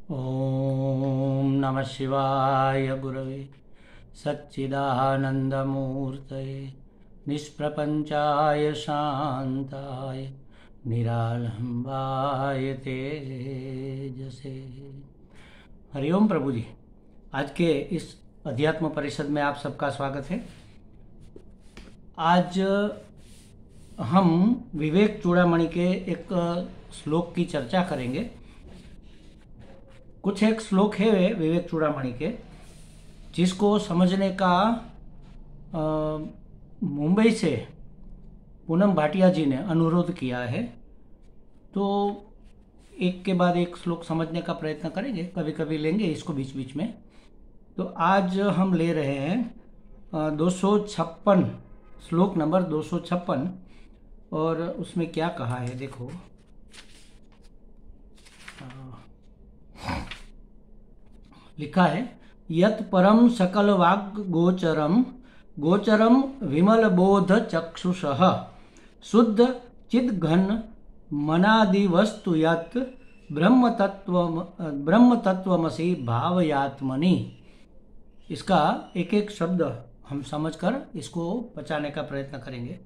ओम नमः शिवाय गुरवे सच्चिदानंदमूर्तये निष्प्रपंचाय शांताय निरालंबाय तेजसे। हरिओम प्रभु जी। आज के इस अध्यात्म परिषद में आप सबका स्वागत है। आज हम विवेक चूड़ामणि के एक श्लोक की चर्चा करेंगे। कुछ एक श्लोक है विवेक चूड़ामणि के, जिसको समझने का मुंबई से पूनम भाटिया जी ने अनुरोध किया है, तो एक के बाद एक श्लोक समझने का प्रयत्न करेंगे। कभी कभी लेंगे इसको बीच बीच में। तो आज हम ले रहे हैं 256 श्लोक नंबर 256, और उसमें क्या कहा है देखो। लिखा है, यत् परम सकल वाग गोचरम गोचरम विमल बोध चक्षुषः शुद्ध चिद्घन मनादि वस्तु यत् ब्रह्म तत्वमसि भावयात्मनि। इसका एक एक शब्द हम समझकर इसको पचाने का प्रयत्न करेंगे।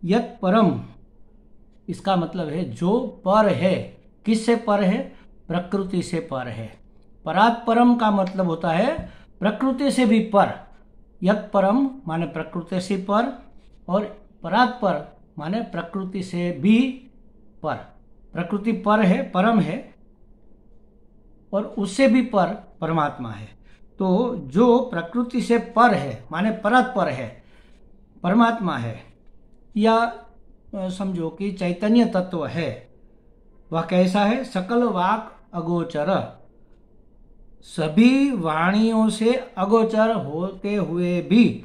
यत् परम, इसका मतलब है जो पर है। किससे पर है? प्रकृति से पर है। परात परम का मतलब होता है प्रकृति से भी पर। यत् परम माने प्रकृति से पर, और परात पर माने प्रकृति से भी पर। प्रकृति पर है, परम है, और उससे भी पर परमात्मा है। तो जो प्रकृति से पर है माने परात पर है, परमात्मा है, या समझो कि चैतन्य तत्व है। वह कैसा है? सकल वाक अगोचर, सभी वाणियों से अगोचर होते हुए भी।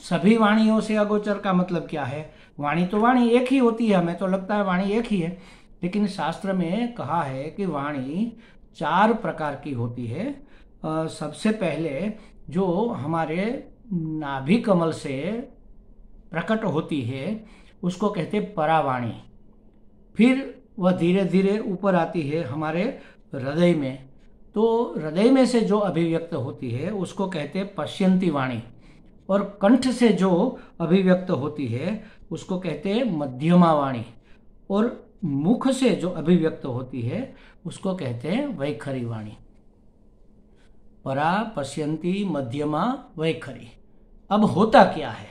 सभी वाणियों से अगोचर का मतलब क्या है? वाणी तो वाणी एक ही होती है, हमें तो लगता है वाणी एक ही है, लेकिन शास्त्र में कहा है कि वाणी 4 प्रकार की होती है। सबसे पहले जो हमारे नाभि कमल से प्रकट होती है उसको कहते परावाणी। फिर वह धीरे धीरे ऊपर आती है हमारे हृदय में, तो हृदय में से जो अभिव्यक्त होती है उसको कहते पश्यंती वाणी। और कंठ से जो अभिव्यक्त होती है उसको कहते हैं मध्यमा वाणी। और मुख से जो अभिव्यक्त होती है उसको कहते हैं वैखरी वाणी। परा, पश्यंती, मध्यमा, वैखरी। अब होता क्या है?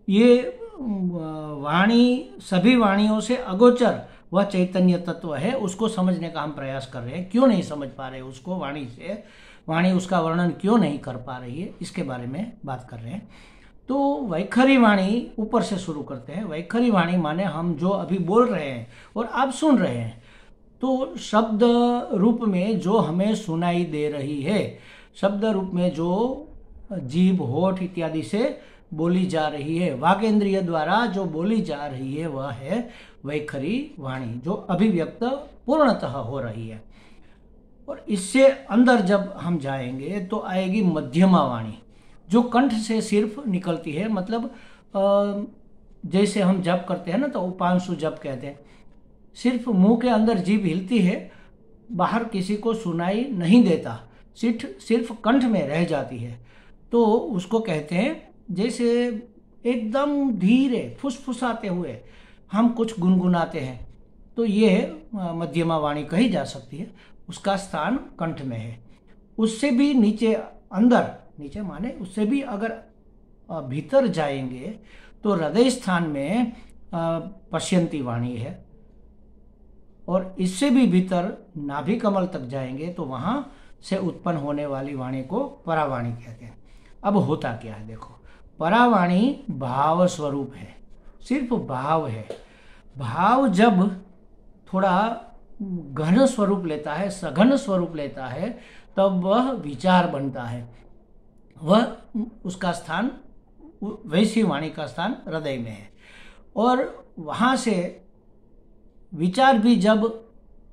ये वाणी सभी वाणियों से अगोचर वह चैतन्य तत्व है, उसको समझने का हम प्रयास कर रहे हैं। क्यों नहीं समझ पा रहे उसको? वाणी से वाणी उसका वर्णन क्यों नहीं कर पा रही है, इसके बारे में बात कर रहे हैं। तो वैखरी वाणी ऊपर से शुरू करते हैं। वैखरी वाणी माने हम जो अभी बोल रहे हैं और आप सुन रहे हैं, तो शब्द रूप में जो हमें सुनाई दे रही है, शब्द रूप में जो जीभ, होठ इत्यादि से बोली जा रही है, वागेंद्रिय द्वारा जो बोली जा रही है, वह है वैखरी वाणी, जो अभिव्यक्त पूर्णतः हो रही है। और इससे अंदर जब हम जाएंगे तो आएगी मध्यमा वाणी, जो कंठ से सिर्फ निकलती है। मतलब जैसे हम जप करते हैं ना, तो उपांशु जप कहते हैं। सिर्फ मुंह के अंदर जीभ हिलती है, बाहर किसी को सुनाई नहीं देता, सिर्फ कंठ में रह जाती है। तो उसको कहते हैं, जैसे एकदम धीरे फुसफुसाते हुए हम कुछ गुनगुनाते हैं, तो ये मध्यमा वाणी कही जा सकती है। उसका स्थान कंठ में है। उससे भी नीचे, अंदर, नीचे माने उससे भी अगर भीतर जाएंगे तो हृदय स्थान में पश्यंती वाणी है, और इससे भी भीतर नाभि कमल तक जाएंगे तो वहां से उत्पन्न होने वाली वाणी को परावाणी कहते हैं। अब होता क्या है देखो। परावाणी भाव स्वरूप है, सिर्फ भाव है। भाव जब थोड़ा घन स्वरूप लेता है, सघन स्वरूप लेता है, तब वह विचार बनता है। वह उसका स्थान, वैसी वाणी का स्थान हृदय में है। और वहाँ से विचार भी जब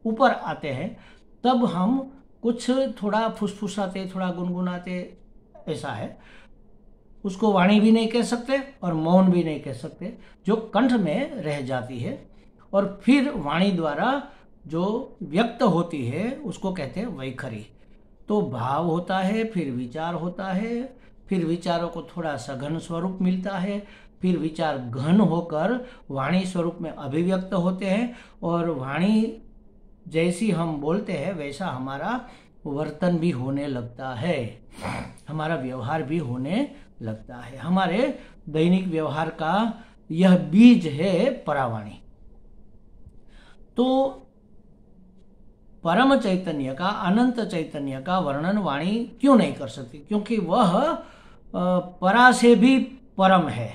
ऊपर आते हैं तब हम कुछ थोड़ा फुसफुसाते, थोड़ा गुनगुनाते, ऐसा है। उसको वाणी भी नहीं कह सकते और मौन भी नहीं कह सकते, जो कंठ में रह जाती है। और फिर वाणी द्वारा जो व्यक्त होती है उसको कहते हैं वैखरी। तो भाव होता है, फिर विचार होता है, फिर विचारों को थोड़ा सघन स्वरूप मिलता है, फिर विचार घन होकर वाणी स्वरूप में अभिव्यक्त होते हैं, और वाणी जैसी हम बोलते हैं वैसा हमारा वर्तन भी होने लगता है, हमारा व्यवहार भी होने लगता है। हमारे दैनिक व्यवहार का यह बीज है परावाणी। तो परम चैतन्य का, अनंत चैतन्य का वर्णन वाणी क्यों नहीं कर सकती? क्योंकि वह परा से भी परम है,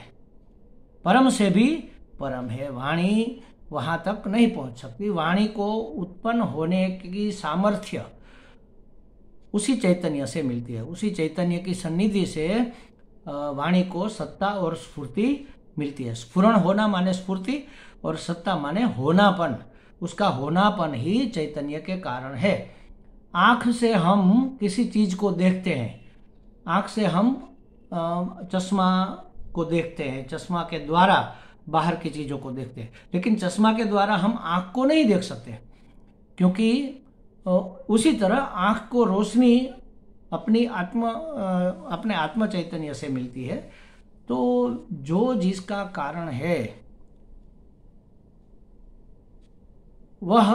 परम से भी परम है। वाणी वहां तक नहीं पहुंच सकती। वाणी को उत्पन्न होने की सामर्थ्य उसी चैतन्य से मिलती है। उसी चैतन्य की सन्निधि से वाणी को सत्ता और स्फूर्ति मिलती है। स्फुरण होना माने स्फूर्ति, और सत्ता माने होनापन। उसका होनापन ही चैतन्य के कारण है। आँख से हम किसी चीज को देखते हैं, आँख से हम चश्मा को देखते हैं, चश्मा के द्वारा बाहर की चीजों को देखते हैं, लेकिन चश्मा के द्वारा हम आँख को नहीं देख सकते, क्योंकि उसी तरह आँख को रोशनी अपने आत्म चैतन्य से मिलती है। तो जो जिसका कारण है वह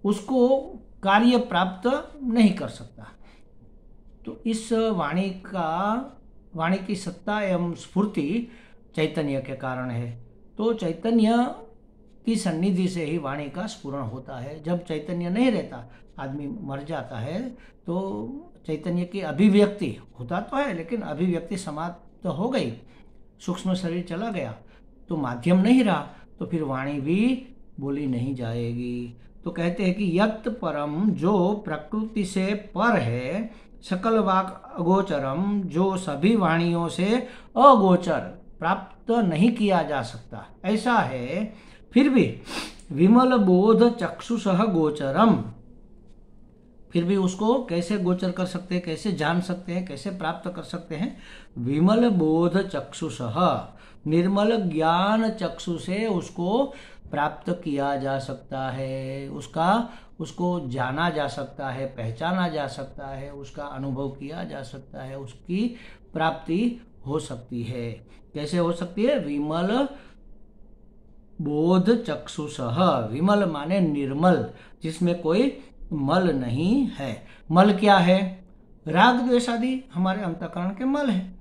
उसको कार्य प्राप्त नहीं कर सकता। तो इस वाणी की सत्ता एवं स्फूर्ति चैतन्य के कारण है। तो चैतन्य की सन्निधि से ही वाणी का स्फुरण होता है। जब चैतन्य नहीं रहता, आदमी मर जाता है, तो चैतन्य की अभिव्यक्ति होता तो है, लेकिन अभिव्यक्ति समाप्त हो गई, सूक्ष्म शरीर चला गया, तो माध्यम नहीं रहा, तो फिर वाणी भी बोली नहीं जाएगी। तो कहते हैं कि यत् परम, जो प्रकृति से पर है, सकल वाक अगोचरम, जो सभी वाणियों से अगोचर, प्राप्त नहीं किया जा सकता, ऐसा है, फिर भी विमल बोध चक्षुषः गोचरम, फिर भी उसको कैसे गोचर कर सकते हैं, कैसे जान सकते हैं, कैसे प्राप्त कर सकते हैं? विमल बोध चक्षुषः, निर्मल ज्ञान चक्षु से उसको प्राप्त किया जा सकता है, उसको जाना जा सकता है, पहचाना जा सकता है, उसका अनुभव किया जा सकता है, उसकी प्राप्ति हो सकती है। कैसे हो सकती है? विमल बोध चक्षुषः, विमल माने निर्मल, जिसमें कोई मल नहीं है। मल क्या है? राग द्वेष आदि हमारे अंतःकरण के मल है।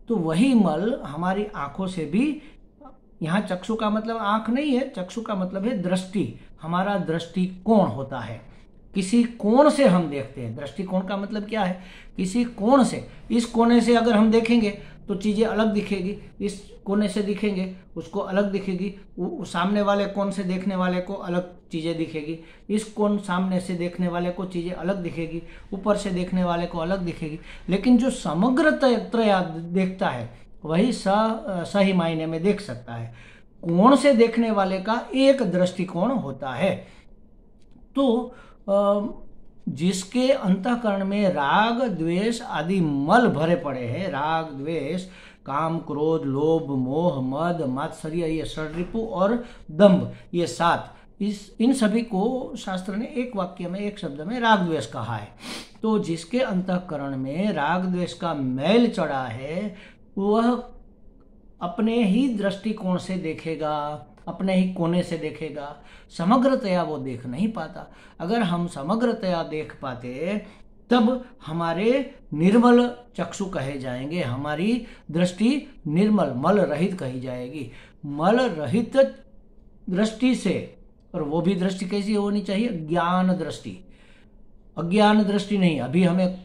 तो वही मल हमारी आंखों से भी, यहाँ चक्षु का मतलब आंख नहीं है, चक्षु का मतलब है दृष्टि। हमारा दृष्टिकोण होता है, किसी कोण से हम देखते हैं। दृष्टिकोण का मतलब क्या है? किसी कोण से, इस कोने से अगर हम देखेंगे तो चीजें अलग दिखेगी, इस कोने से दिखेंगे उसको अलग दिखेगी, सामने वाले कोण से देखने वाले को अलग चीजें दिखेगी, इस कोण सामने से देखने वाले को चीजें अलग दिखेगी, ऊपर से देखने वाले को अलग दिखेगी। लेकिन जो समग्र त्रय देखता है वही सही मायने में देख सकता है। कोण से देखने वाले का एक दृष्टिकोण होता है। तो जिसके अंतःकरण में राग द्वेष आदि मल भरे पड़े हैं, राग द्वेष, काम क्रोध लोभ मोह मद मात्सर्य, ये षड्रिपु और दंभ, ये 7, इन सभी को शास्त्र ने एक वाक्य में, एक शब्द में राग द्वेष कहा है। तो जिसके अंतःकरण में राग द्वेष का मैल चढ़ा है, वह अपने ही दृष्टिकोण से देखेगा, अपने ही कोने से देखेगा, समग्रतया वो देख नहीं पाता। अगर हम समग्रतया देख पाते तब हमारे निर्मल चक्षु कहे जाएंगे, हमारी दृष्टि निर्मल मल रहित कही जाएगी। मल रहित दृष्टि से, और वो भी दृष्टि कैसी होनी चाहिए? ज्ञान दृष्टि, अज्ञान दृष्टि नहीं। अभी हमें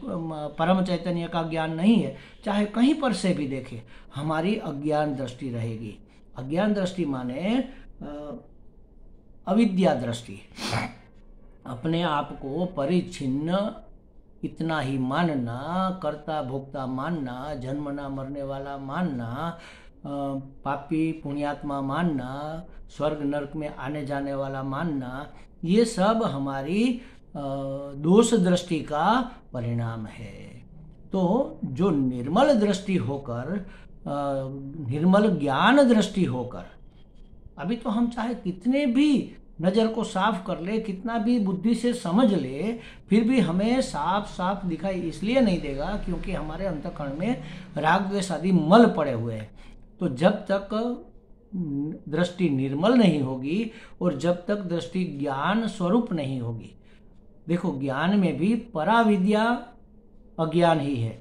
परम चैतन्य का ज्ञान नहीं है, चाहे कहीं पर से भी देखे, हमारी अज्ञान दृष्टि रहेगी। अज्ञान दृष्टि माने अविद्या दृष्टि, अपने आप को परिच्छिन्न इतना ही मानना, कर्ता भोक्ता मानना, जन्मना मरने वाला मानना, पापी पुण्यात्मा मानना, स्वर्ग नरक में आने जाने वाला मानना, ये सब हमारी दोष दृष्टि का परिणाम है। तो जो निर्मल दृष्टि होकर, निर्मल ज्ञान दृष्टि होकर, अभी तो हम चाहे कितने भी नज़र को साफ कर ले, कितना भी बुद्धि से समझ ले, फिर भी हमें साफ साफ दिखाई इसलिए नहीं देगा क्योंकि हमारे अंतःकरण में राग द्वेष आदि मल पड़े हुए हैं। तो जब तक दृष्टि निर्मल नहीं होगी और जब तक दृष्टि ज्ञान स्वरूप नहीं होगी, देखो ज्ञान में भी पराविद्या अज्ञान ही है,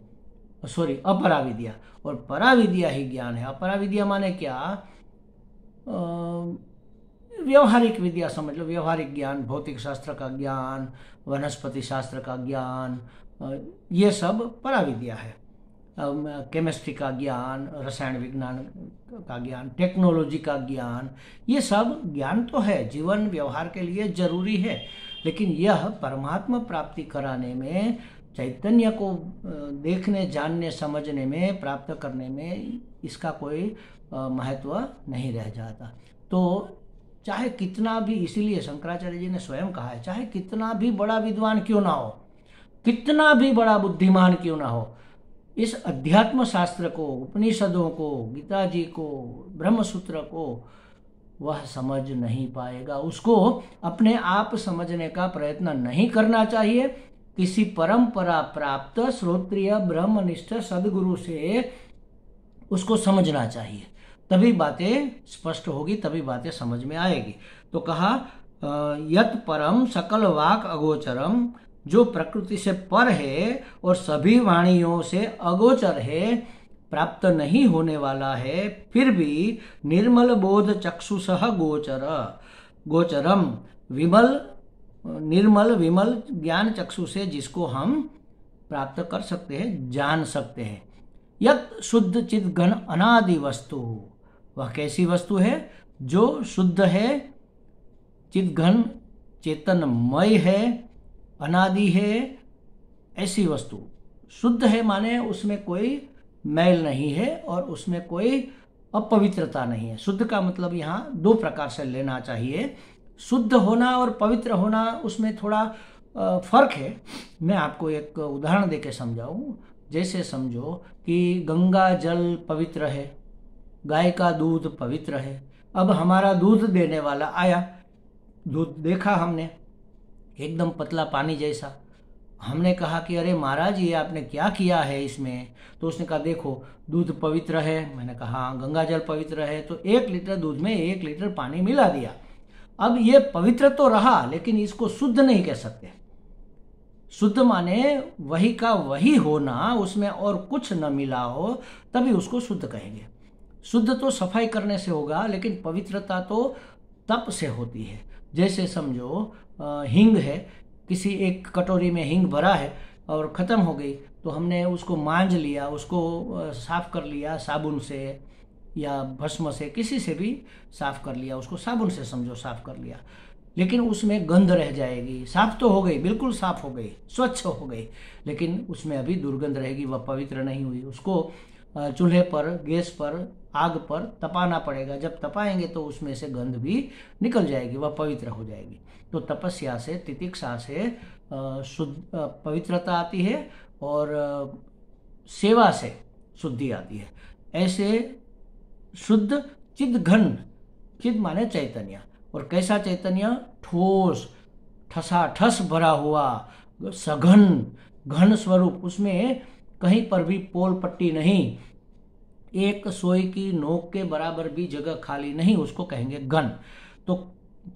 सॉरी अपराविद्या, और पराविद्या ही ज्ञान है। अपराविद्या माने क्या? व्यवहारिक विद्या समझ लो, व्यवहारिक ज्ञान, भौतिक शास्त्र का ज्ञान, वनस्पति शास्त्र का ज्ञान, ये सब पराविद्या है। केमिस्ट्री का ज्ञान, रसायन विज्ञान का ज्ञान, टेक्नोलॉजी का ज्ञान, ये सब ज्ञान तो है, जीवन व्यवहार के लिए जरूरी है, लेकिन यह परमात्मा प्राप्ति कराने में, चैतन्य को देखने, जानने, समझने में, प्राप्त करने में इसका कोई महत्व नहीं रह जाता। तो चाहे कितना भी, इसीलिए शंकराचार्य जी ने स्वयं कहा है, चाहे कितना भी बड़ा विद्वान क्यों ना हो, कितना भी बड़ा बुद्धिमान क्यों ना हो, इस अध्यात्म शास्त्र को, उपनिषदों को, गीता जी को, ब्रह्मसूत्र को वह समझ नहीं पाएगा। उसको अपने आप समझने का प्रयत्न नहीं करना चाहिए। किसी परंपरा प्राप्त श्रोत्रिय ब्रह्मनिष्ठ सदगुरु से उसको समझना चाहिए, तभी बातें स्पष्ट होगी, तभी बातें समझ में आएगी। तो कहा यत परम सकल वाक अगोचरम, जो प्रकृति से पर है और सभी वाणियों से अगोचर है, प्राप्त नहीं होने वाला है, फिर भी निर्मल बोध चक्षुषः गोचरम, विमल निर्मल विमल ज्ञान चक्षु से जिसको हम प्राप्त कर सकते हैं, जान सकते हैं। यत शुद्ध चिद घन अनादि वस्तु, वह कैसी वस्तु है? जो शुद्ध है, चिद घन चेतनमय है, अनादि है, ऐसी वस्तु। शुद्ध है माने उसमें कोई मैल नहीं है और उसमें कोई अपवित्रता नहीं है। शुद्ध का मतलब यहाँ दो प्रकार से लेना चाहिए, शुद्ध होना और पवित्र होना, उसमें थोड़ा फर्क है। मैं आपको एक उदाहरण देके समझाऊं। जैसे समझो कि गंगा जल पवित्र है, गाय का दूध पवित्र है। अब हमारा दूध देने वाला आया, दूध देखा हमने, एकदम पतला पानी जैसा। हमने कहा कि अरे महाराज ये आपने क्या किया है इसमें? तो उसने कहा देखो दूध पवित्र है। मैंने कहा हाँ गंगा जल पवित्र है। तो 1 लीटर दूध में 1 लीटर पानी मिला दिया। अब ये पवित्र तो रहा, लेकिन इसको शुद्ध नहीं कह सकते। शुद्ध माने वही का वही होना, उसमें और कुछ न मिला हो, तभी उसको शुद्ध कहेंगे। शुद्ध तो सफाई करने से होगा, लेकिन पवित्रता तो तप से होती है। जैसे समझो हींग है, किसी एक कटोरी में हींग भरा है और ख़त्म हो गई, तो हमने उसको मांज लिया, उसको साफ कर लिया साबुन से या भस्म से, किसी से भी साफ कर लिया, उसको साबुन से समझो साफ कर लिया, लेकिन उसमें गंध रह जाएगी। साफ तो हो गई, बिल्कुल साफ हो गई, स्वच्छ हो गई, लेकिन उसमें अभी दुर्गंध रहेगी, वह पवित्र नहीं हुई। उसको चूल्हे पर, गैस पर, आग पर तपाना पड़ेगा। जब तपाएंगे तो उसमें से गंध भी निकल जाएगी, वह पवित्र हो जाएगी। तो तपस्या से, तितिक्षा से शुद्ध पवित्रता आती है और सेवा से शुद्धि आती है। ऐसे शुद्ध चिद घन, चिद माने चैतन्य, और कैसा चैतन्य? ठोस, ठसाठस भरा हुआ, सघन, घन स्वरूप, उसमें कहीं पर भी पोल पट्टी नहीं, एक सोई की नोक के बराबर भी जगह खाली नहीं, उसको कहेंगे घन। तो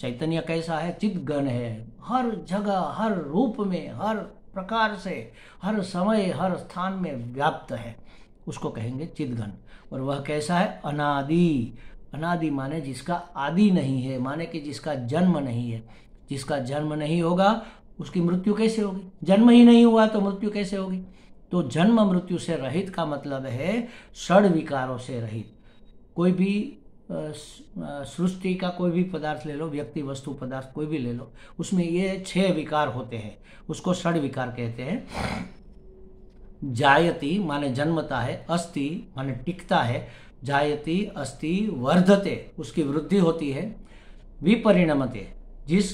चैतन्य कैसा है? चित घन है, हर जगह, हर रूप में, हर प्रकार से, हर समय, हर स्थान में व्याप्त है, उसको कहेंगे चित घन। और वह कैसा है? अनादि। अनादि माने जिसका आदि नहीं है, माने कि जिसका जन्म नहीं है। जिसका जन्म नहीं होगा उसकी मृत्यु कैसे होगी? जन्म ही नहीं हुआ तो मृत्यु कैसे होगी? तो जन्म मृत्यु से रहित का मतलब है षड विकारों से रहित। कोई भी सृष्टि का कोई भी पदार्थ ले लो, व्यक्ति, वस्तु, पदार्थ कोई भी ले लो, उसमें ये 6 विकार होते हैं, उसको षड विकार कहते हैं। जायति माने जन्मता है, अस्ति माने टिकता है, जायति अस्ति वर्धते उसकी वृद्धि होती है, विपरिणमते जिस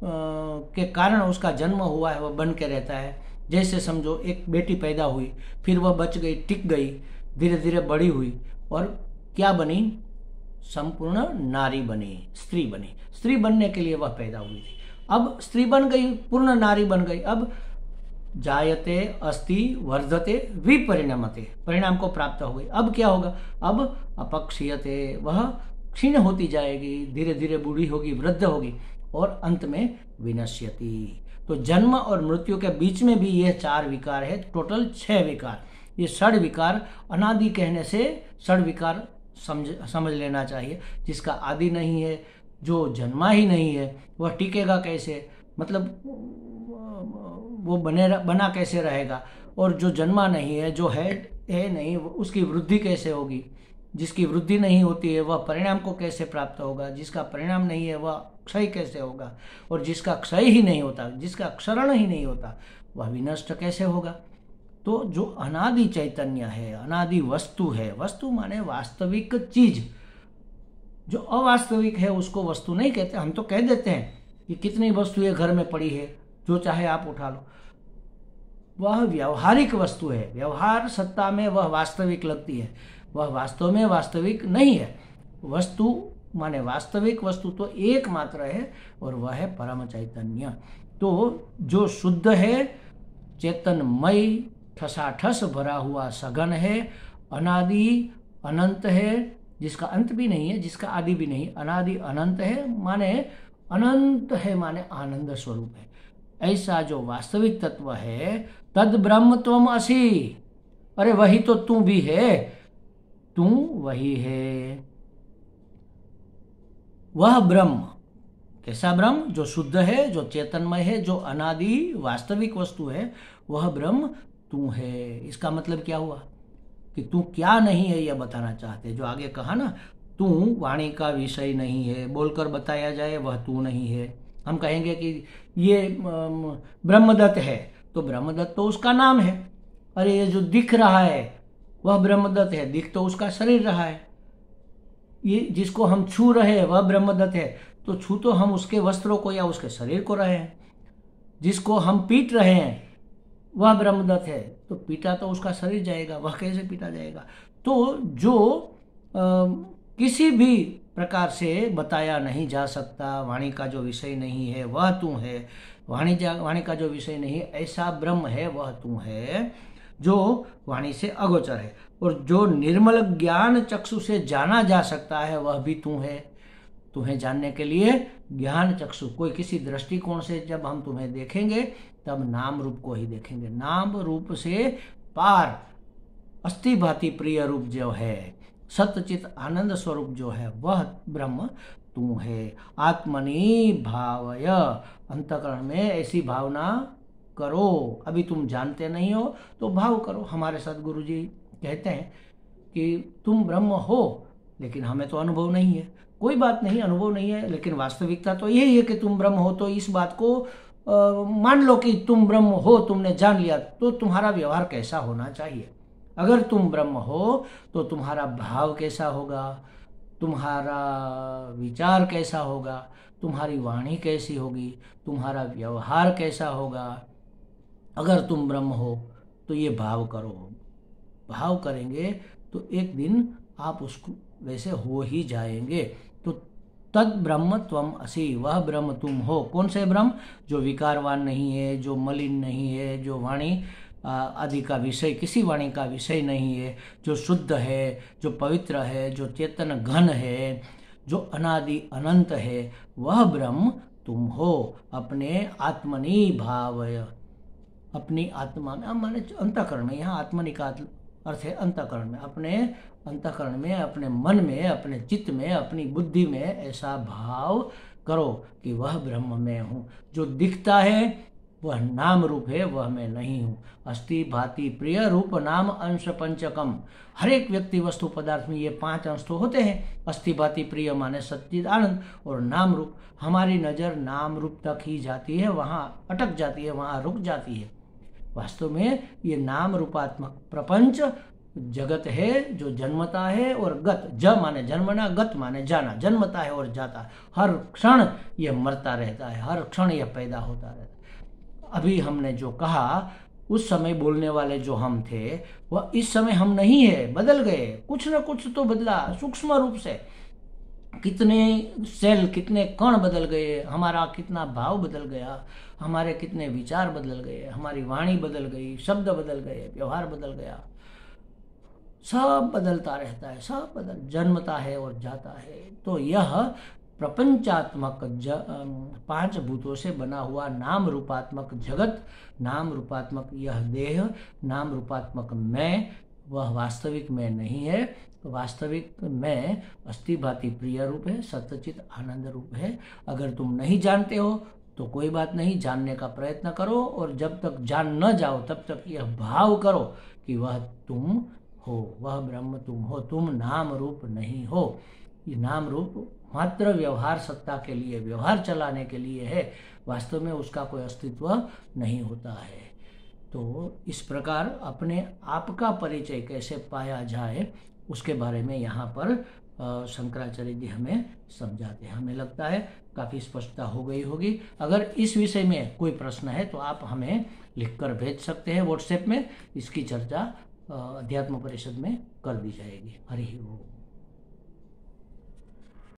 के कारण उसका जन्म हुआ है वह बन के रहता है। जैसे समझो एक बेटी पैदा हुई, फिर वह बच गई, टिक गई, धीरे धीरे बड़ी हुई और क्या बनी? संपूर्ण नारी बनी, स्त्री बनी। स्त्री बनने के लिए वह पैदा हुई थी। अब स्त्री बन गई, पूर्ण नारी बन गई। अब जायते अस्ति वर्धते विपरिणमते, परिणाम को प्राप्त हो गई। अब क्या होगा? अब अपक्षीयते, वह क्षीण होती जाएगी, धीरे धीरे बूढ़ी होगी, वृद्ध होगी, और अंत में विनश्यति। तो जन्म और मृत्यु के बीच में भी यह 4 विकार है, टोटल 6 विकार। ये षड विकार, अनादि कहने से षड विकार समझ लेना चाहिए। जिसका आदि नहीं है, जो जन्मा ही नहीं है, वह टिकेगा कैसे? मतलब वो बना कैसे रहेगा? और जो जन्मा नहीं है, जो है नहीं, उसकी वृद्धि कैसे होगी? जिसकी वृद्धि नहीं होती है वह परिणाम को कैसे प्राप्त होगा? जिसका परिणाम नहीं है वह क्षय कैसे होगा? और जिसका क्षय ही नहीं होता, जिसका क्षरण ही नहीं होता, वह विनष्ट कैसे होगा? तो जो अनादि चैतन्य है, अनादि वस्तु है, वस्तु माने वास्तविक चीज, जो अवास्तविक है उसको वस्तु नहीं कहते। हम तो कह देते हैं कि कितनी वस्तुएं घर में पड़ी है, जो चाहे आप उठा लो। वह व्यवहारिक वस्तु है, व्यवहार सत्ता में वह वास्तविक लगती है, वह वास्तव में वास्तविक नहीं है। वस्तु माने वास्तविक वस्तु तो एकमात्र है, और वह है परम चैतन्य। तो जो शुद्ध है, चेतनमय, ठसाठस भरा हुआ सघन है, अनादि अनंत है, जिसका अंत भी नहीं है, जिसका आदि भी नहीं, अनादि अनंत है, माने अनंत है, माने आनंद स्वरूप है। ऐसा जो वास्तविक तत्व है, तद ब्रह्म त्वम असि। अरे वही तो तू भी है, तू वही है। वह ब्रह्म, कैसा ब्रह्म? जो शुद्ध है, जो चेतनमय है, जो अनादि वास्तविक वस्तु है, वह ब्रह्म तू है। इसका मतलब क्या हुआ? कि तू क्या नहीं है, यह बताना चाहते। जो आगे कहा ना, तू वाणी का विषय नहीं है, बोलकर बताया जाए वह तू नहीं है। हम कहेंगे कि ये ब्रह्मदत्त है, तो ब्रह्मदत्त तो उसका नाम है। अरे ये जो दिख रहा है वह ब्रह्मदत्त है, दिख तो उसका शरीर रहा है। ये जिसको हम छू रहे हैं वह ब्रह्मदत्त है, तो छू तो हम उसके वस्त्रों को या उसके शरीर को रहे हैं। जिसको हम पीट रहे हैं वह ब्रह्मदत्त है, तो पीटा तो उसका शरीर जाएगा, वह कैसे पीटा जाएगा? तो जो किसी भी प्रकार से बताया नहीं जा सकता, वाणी का जो विषय नहीं है वह तू है, वाणी का जो विषय नहीं है ऐसा ब्रह्म है, वह तू है, जो वाणी से अगोचर है। और जो निर्मल ज्ञान चक्षु से जाना जा सकता है वह भी तू है। तुम्हें जानने के लिए ज्ञान चक्षु, कोई किसी दृष्टिकोण से जब हम तुम्हें देखेंगे तब नाम रूप को ही देखेंगे। नाम रूप से पार अस्थि भांति प्रिय रूप जो है, सत्यचित आनंद स्वरूप जो है, वह ब्रह्म तू है। आत्मनि भावय, अंतःकरण में ऐसी भावना करो। अभी तुम जानते नहीं हो तो भाव करो। हमारे सदगुरु जी कहते हैं कि तुम ब्रह्म हो, लेकिन हमें तो अनुभव नहीं है। कोई बात नहीं, अनुभव नहीं है, लेकिन वास्तविकता तो यही है कि तुम ब्रह्म हो। तो इस बात को मान लो कि तुम ब्रह्म हो, तुमने जान लिया, तो तुम्हारा व्यवहार कैसा होना चाहिए? अगर तुम ब्रह्म हो तो तुम्हारा भाव कैसा होगा, तुम्हारा विचार कैसा होगा, तुम्हारी वाणी कैसी होगी, तुम्हारा व्यवहार कैसा होगा। अगर तुम ब्रह्म हो तो ये भाव करो। भाव करेंगे तो एक दिन आप उसको वैसे हो ही जाएंगे। तो तद ब्रह्म त्वम असि, वह ब्रह्म तुम हो। कौन से ब्रह्म? जो विकारवान नहीं है, जो मलिन नहीं है, जो वाणी आदि का विषय, किसी वाणी का विषय नहीं है, जो शुद्ध है, जो पवित्र है, जो चेतन घन है, जो अनादि अनंत है, वह ब्रह्म तुम हो। अपने आत्मनि भावय, अपनी आत्मा में, माने अंतःकरण में, यहाँ आत्मनि का अर्थ है अंतःकरण में, अपने अंतःकरण में, अपने मन में, अपने चित्त में, अपनी बुद्धि में ऐसा भाव करो कि वह ब्रह्म में हूँ। जो दिखता है वह नाम रूप है, वह मैं नहीं हूँ। अस्थि भांति प्रिय रूप नाम अंश पंचकम। हर एक व्यक्ति वस्तु पदार्थ में ये 5 अंश तो होते हैं। अस्थि भांति प्रिय माने सच्चिद आनंद, और नाम रूप, हमारी नज़र नाम रूप तक ही जाती है, वहाँ अटक जाती है, वहाँ रुक जाती है। वास्तव में ये नाम रूपात्मक प्रपंच जगत है जो जन्मता है और गत, ज माने जन्मना, गत माने जाना, जन्मता है और जाता है। हर क्षण यह मरता रहता है, हर क्षण यह पैदा होता रहता है। अभी हमने जो कहा, उस समय बोलने वाले जो हम थे वह इस समय हम नहीं है, बदल गए। कुछ न कुछ तो बदला सूक्ष्म रूप से, कितने सेल, कितने कण बदल गए, हमारा कितना भाव बदल गया, हमारे कितने विचार बदल गए, हमारी वाणी बदल गई, शब्द बदल गए, व्यवहार बदल गया। सब बदलता रहता है, सब जन्मता है और जाता है। तो यह प्रपंचात्मक पांच भूतों से बना हुआ नाम रूपात्मक जगत, नाम रूपात्मक यह देह, नाम रूपात्मक मैं, वह वास्तविक मैं नहीं है। वास्तविक मैं अस्थि भांति प्रिय रूप है, सत्यचित आनंद रूप है। अगर तुम नहीं जानते हो तो कोई बात नहीं, जानने का प्रयत्न करो, और जब तक जान न जाओ तब तक यह भाव करो कि वह तुम हो, वह ब्रह्म तुम हो, तुम नाम रूप नहीं हो। ये नाम रूप मात्र व्यवहार सत्ता के लिए, व्यवहार चलाने के लिए है, वास्तव में उसका कोई अस्तित्व नहीं होता है। तो इस प्रकार अपने आप का परिचय कैसे पाया जाए उसके बारे में यहाँ पर शंकराचार्य जी हमें समझाते हैं। हमें लगता है काफ़ी स्पष्टता हो गई होगी। अगर इस विषय में कोई प्रश्न है तो आप हमें लिखकर भेज सकते हैं व्हाट्सएप में। इसकी चर्चा अध्यात्म परिषद में कर दी जाएगी। हरि ओम।